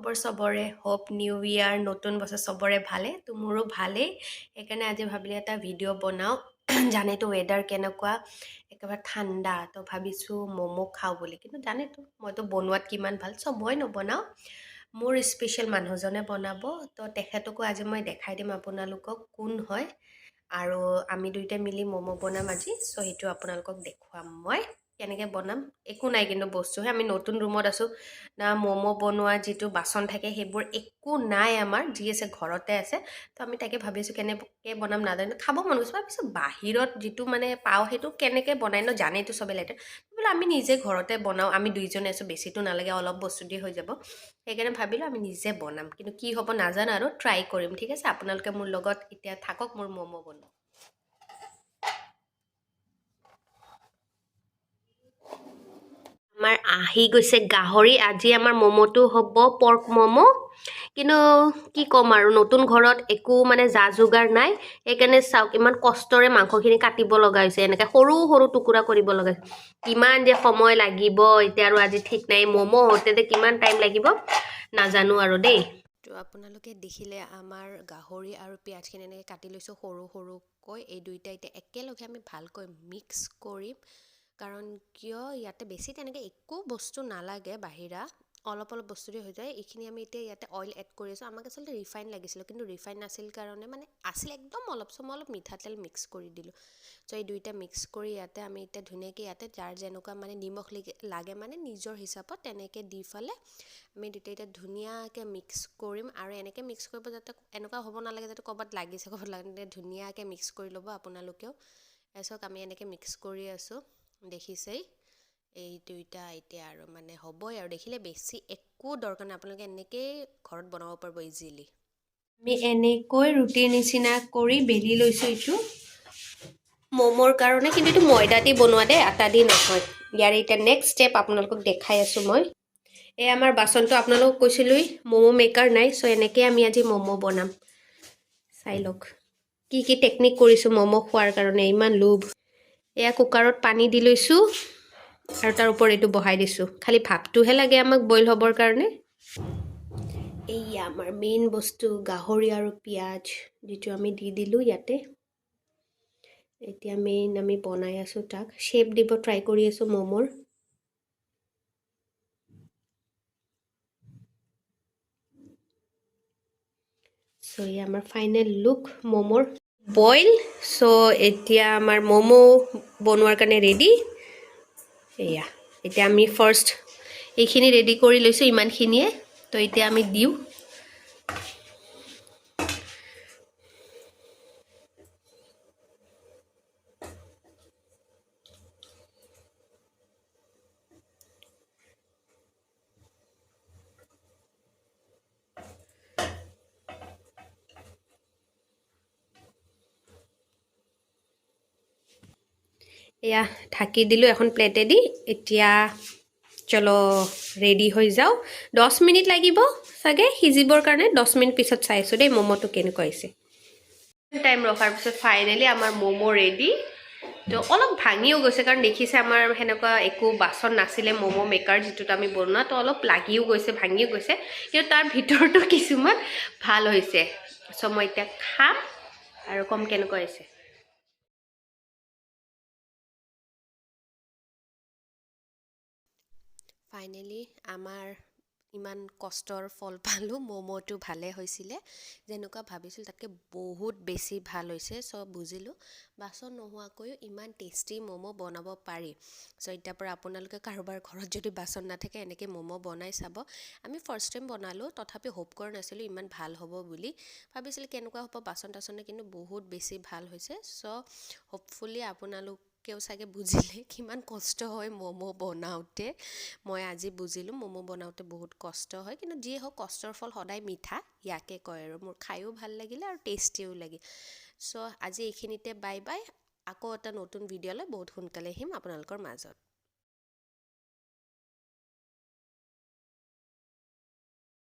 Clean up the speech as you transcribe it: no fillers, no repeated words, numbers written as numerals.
খবৰ চবৰে hope new ইয়াৰ নতুন বছৰ চবৰে ভালে তো মোৰো ভালেই সেইকাৰণে আজি ভাবিলে এটা ভিডিঅ' বনাওঁ জানেতো ৱেডাৰ কেনেকুৱা একেবাৰে ঠাণ্ডা তো ভাবিছোঁ ম'ম' খাওঁ বুলি কিন্তু জানেতো মইতো বনোৱাত কিমান ভাল চব মই নবনাওঁ মোৰ স্পেচিয়েল মানুহজনে বনাব তো তেখেতকো আজি মই দেখাই দিম আপোনালোকক কোন হয় আৰু আমি দুইটাই মিলি ম'ম' বনাম আজি চ' সেইটো আপোনালোকক দেখুৱাম মই কেনেকৈ বনাম একো নাই কিন্তু বস্তুহে আমি নতুন ৰুমত আছোঁ না ম'ম' বনোৱা যিটো বাচন থাকে সেইবোৰ একো নাই আমাৰ যি আছে ঘৰতে আছে তো আমি তাকে ভাবিছোঁ কেনেকৈ বনাম নাজানো খাব মন গৈছে ভাবিছোঁ বাহিৰত যিটো মানে পাওঁ সেইটো কেনেকৈ বনাই ন জানেইতো চবে লেটাৰ বোলো আমি নিজে ঘৰতে বনাওঁ আমি দুইজনে আছোঁ বেছিটো নালাগে অলপ বস্তু দি হৈ যাব সেইকাৰণে ভাবিলোঁ আমি নিজে বনাম কিন্তু কি হ'ব নাজানো আৰু ট্ৰাই কৰিম ঠিক আছে আপোনালোকে মোৰ লগত এতিয়া থাকক মোৰ ম'ম' বনোৱা আমাৰ আহি গৈছে গাহৰি আজি আমাৰ ম'ম'টো হ'ব পৰ্ক ম'ম' কিন্তু কি ক'ম আৰু নতুন ঘৰত একো মানে যা যোগাৰ নাই সেইকাৰণে চাওক ইমান কষ্টৰে মাংসখিনি কাটিব লগা হৈছে এনেকৈ সৰু সৰু টুকুৰা কৰিব লগা হৈছে কিমান যে সময় লাগিব এতিয়া আৰু আজি ঠিক নাই ম'ম' হওঁতে যে কিমান টাইম লাগিব নাজানো আৰু দেই তো আপোনালোকে দেখিলে আমাৰ গাহৰি আৰু পিঁয়াজখিনি এনেকৈ কাটি লৈছোঁ সৰু সৰুকৈ এই দুইটা এতিয়া একেলগে আমি ভালকৈ মিক্স কৰিম কাৰণ কিয় ইয়াতে বেছি তেনেকৈ একো বস্তু নালাগে বাহিৰা অলপ অলপ বস্তু দি হৈ যায় এইখিনি আমি এতিয়া ইয়াতে অইল এড কৰি আছোঁ আমাক আচলতে ৰিফাইন লাগিছিলে কিন্তু ৰিফাইন নাছিল কাৰণে মানে আছিল একদম অলপ মই অলপ মিঠাতেল মিক্স কৰি দিলোঁ চ' এই দুইটা মিক্স কৰি ইয়াতে আমি এতিয়া ধুনীয়াকৈ ইয়াতে যাৰ যেনেকুৱা মানে নিমখ লাগে মানে নিজৰ হিচাপত তেনেকৈ দি ফালে আমি দুটা এতিয়া ধুনীয়াকৈ মিক্স কৰিম আৰু এনেকৈ মিক্স কৰিব যাতে এনেকুৱা হ'ব নালাগে যাতে ক'ৰবাত লাগিছে ক'ৰবাত লাগে ধুনীয়াকৈ মিক্স কৰি ল'ব আপোনালোকেও তাৰপিছত আমি এনেকৈ মিক্স কৰি আছোঁ দেখিছেই এই দুইটা এতিয়া আৰু মানে হ'বই আৰু দেখিলে বেছি একো দৰকাৰ নাই আপোনালোকে এনেকৈয়ে ঘৰত বনাব পাৰিব ইজিলি আমি এনেকৈ ৰুটিৰ নিচিনা কৰি বেলি লৈছোঁ এইটো ম'মৰ কাৰণে কিন্তু এইটো ময়দা দি বনোৱা দেই আটা দি নহয় ইয়াৰ এতিয়া নেক্সট ষ্টেপ আপোনালোকক দেখাই আছোঁ মই এই আমাৰ বাচনটো আপোনালোকক কৈছিলোঁৱেই ম'ম' মেকাৰ নাই চ' এনেকৈ আমি আজি ম'ম' বনাম চাই লওক কি টেকনিক কৰিছোঁ ম'ম' খোৱাৰ কাৰণে ইমান লোভ এয়া কুকাৰত পানী দি লৈছোঁ আৰু তাৰ ওপৰত এইটো বহাই দিছোঁ খালি ভাপটোহে লাগে আমাক বইল হ'বৰ কাৰণে এইয়া আমাৰ মেইন বস্তু গাহৰি আৰু পিঁয়াজ যিটো আমি দি দিলোঁ ইয়াতে এতিয়া মেইন আমি বনাই আছোঁ তাক শ্বেপ দিব ট্ৰাই কৰি আছোঁ ম'মৰ চ' এয়া আমাৰ ফাইনেল লুক ম'মৰ বইল চ' এতিয়া আমাৰ ম'ম' বনোৱাৰ কাৰণে ৰেডি এয়া এতিয়া আমি ফাৰ্ষ্ট এইখিনি ৰেডি কৰি লৈছোঁ ইমানখিনিয়ে তো এতিয়া আমি দিওঁ এয়া ঢাকি দিলোঁ এখন প্লেটেদি এতিয়া চলো ৰেডি হৈ যাওঁ 10 মিনিট লাগিব চাগে সিজিবৰ কাৰণে 10 মিনিট পিছত চাই আছোঁ দেই ম'ম'টো কেনেকুৱা হৈছে টাইম ৰখাৰ পিছত ফাইনেলি আমাৰ ম'ম' ৰেডি তো অলপ ভাঙিও গৈছে কাৰণ দেখিছে আমাৰ সেনেকুৱা একো বাচন নাছিলে ম'ম' মেকাৰ যিটোত আমি বনোৱা তো অলপ লাগিও গৈছে ভাঙিও গৈছে কিন্তু তাৰ ভিতৰতো কিছুমান ভাল হৈছে চ' মই এতিয়া খাম আৰু কম কেনেকুৱা হৈছে ফাইনেলি আমাৰ ইমান কষ্টৰ ফল পালোঁ ম'ম'টো ভালে হৈছিলে যেনেকুৱা ভাবিছিলোঁ তাতকৈ বহুত বেছি ভাল হৈছে চ' বুজিলোঁ বাচন নোহোৱাকৈও ইমান টেষ্টি ম'ম' বনাব পাৰি চ' এতিয়াৰ পৰা আপোনালোকে কাৰোবাৰ ঘৰত যদি বাচন নাথাকে এনেকৈ ম'ম' বনাই চাব আমি ফাৰ্ষ্ট টাইম বনালোঁ তথাপি হোপ কৰা নাছিলোঁ ইমান ভাল হ'ব বুলি ভাবিছিলোঁ কেনেকুৱা হ'ব বাচন তাচনে কিন্তু বহুত বেছি ভাল হৈছে চ' হোপফুলি আপোনালোকেও চাগে বুজিলে কিমান কষ্ট হয় ম'ম' বনাওঁতে মই আজি বুজিলোঁ ম'ম' বনাওঁতে বহুত কষ্ট হয় কিন্তু যিয়ে হওক কষ্টৰ ফল সদায় মিঠা ইয়াকে কয় আৰু মোৰ খায়ো ভাল লাগিলে আৰু টেষ্টিও লাগিল চ' আজি এইখিনিতে বাই বাই আকৌ এটা নতুন ভিডিঅ'লৈ বহুত সোনকালে আহিম আপোনালোকৰ মাজত